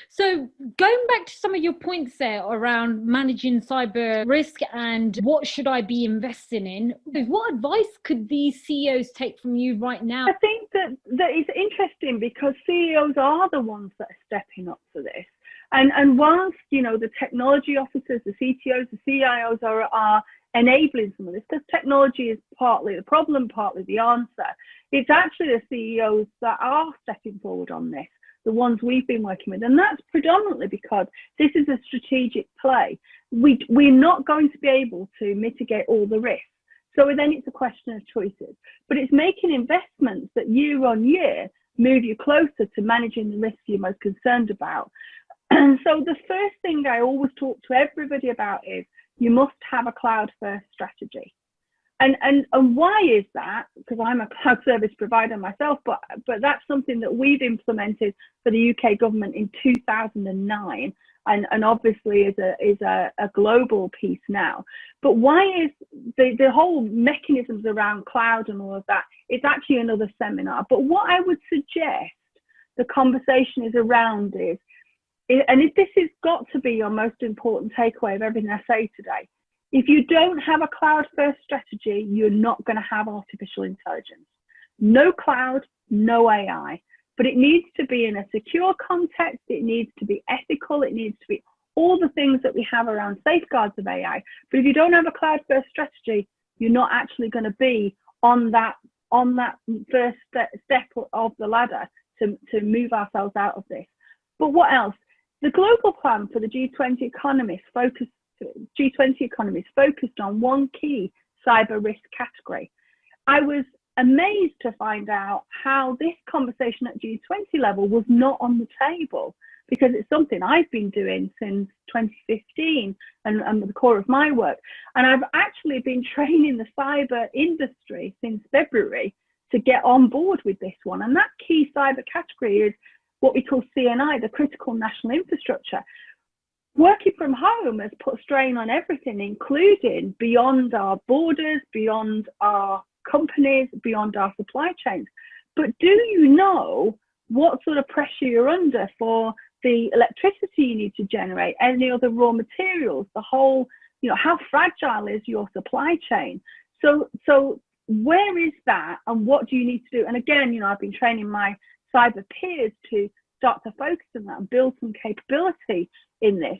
So going back to some of your points there around managing cyber risk and what should I be investing in, what advice could these CEOs take from you right now? I think that is interesting because CEOs are the ones that are stepping up for this. And whilst, the technology officers, the CTOs, the CIOs are enabling some of this, because technology is partly the problem, partly the answer, it's actually the CEOs that are stepping forward on this, the ones we've been working with. And that's predominantly because this is a strategic play. We're not going to be able to mitigate all the risks. So then it's a question of choices. But it's making investments that year on year move you closer to managing the risks you're most concerned about. And so the first thing I always talk to everybody about is you must have a cloud first strategy. And why is that? Because I'm a cloud service provider myself, but that's something that we've implemented for the UK government in 2009, and obviously is a global piece now. But why is the whole mechanisms around cloud and all of that? It's actually another seminar. But what I would suggest the conversation is around is, and if this has got to be your most important takeaway of everything I say today, if you don't have a cloud first strategy, you're not going to have artificial intelligence. No cloud, no AI, but it needs to be in a secure context. It needs to be ethical. It needs to be all the things that we have around safeguards of AI. But if you don't have a cloud first strategy, you're not actually going to be on that first step of the ladder to move ourselves out of this. But what else? The global plan for the G20 economies focused on one key cyber risk category. I was amazed to find out how this conversation at G20 level was not on the table, because it's something I've been doing since 2015 and the core of my work. And I've actually been training the cyber industry since February to get on board with this one. And that key cyber category is what we call CNI, the critical national infrastructure. Working from home has put strain on everything, including beyond our borders, beyond our companies, beyond our supply chains. But do you know what sort of pressure you're under for the electricity you need to generate, any other raw materials, the whole, how fragile is your supply chain? So where is that, and what do you need to do? And again, I've been training my cyber peers to start to focus on that and build some capability in this.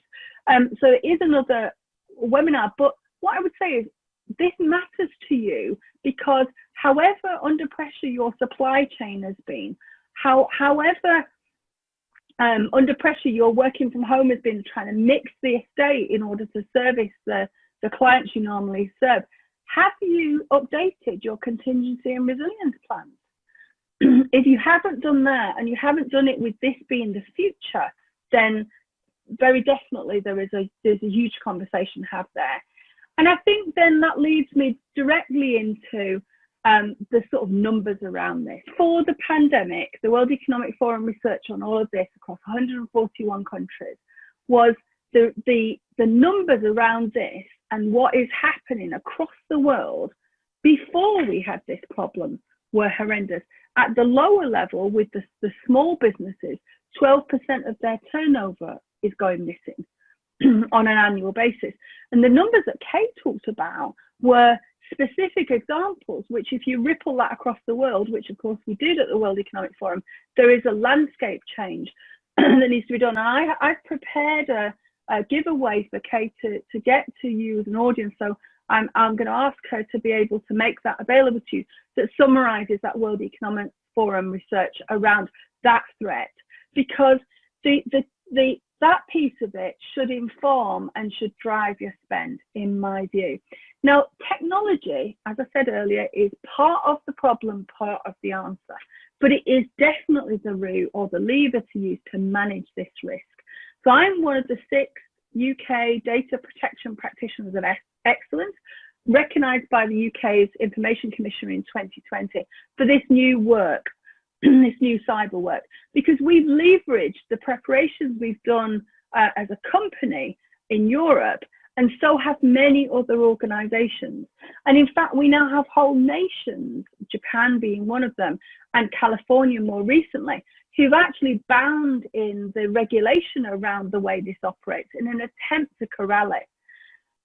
So it is another webinar, but what I would say is this matters to you because however under pressure your supply chain has been, however under pressure your working from home has been, trying to mix the estate in order to service the clients you normally serve, have you updated your contingency and resilience plans? If you haven't done that, and you haven't done it with this being the future, then very definitely there's a huge conversation to have there. And I think then that leads me directly into the sort of numbers around this. For the pandemic, the World Economic Forum research on all of this across 141 countries was the numbers around this and what is happening across the world before we had this problem were horrendous. At the lower level, with the small businesses, 12% of their turnover is going missing on an annual basis. And the numbers that Kate talked about were specific examples, which if you ripple that across the world, which of course we did at the World Economic Forum, there is a landscape change that needs to be done. And I've prepared a giveaway for Kate to get to you as an audience. So I'm going to ask her to be able to make that available to you, that summarizes that World Economic Forum research around that threat, because that piece of it should inform and should drive your spend, in my view. Now, technology, as I said earlier, is part of the problem, part of the answer, but it is definitely the route or the lever to use to manage this risk. So I'm one of the 6 UK data protection practitioners of excellence, recognised by the UK's Information Commissioner in 2020 for this new work, this new cyber work, because we've leveraged the preparations we've done as a company in Europe And so have many other organizations. And in fact, we now have whole nations, Japan being one of them, and California more recently, who've actually bound in the regulation around the way this operates in an attempt to corral it.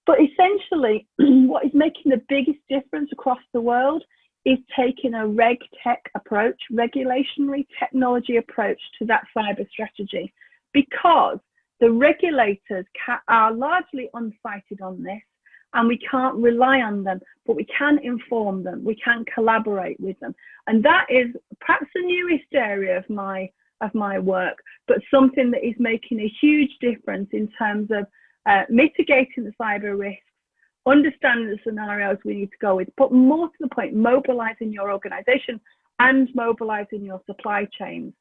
But essentially, what is making the biggest difference across the world is taking a reg tech approach, regulationary technology approach to that cyber strategy, because the regulators are largely unsighted on this, and we can't rely on them, but we can inform them, we can collaborate with them. And that is perhaps the newest area of my work, but something that is making a huge difference in terms of mitigating the cyber risks, understanding the scenarios we need to go with, but more to the point, mobilizing your organization and mobilizing your supply chains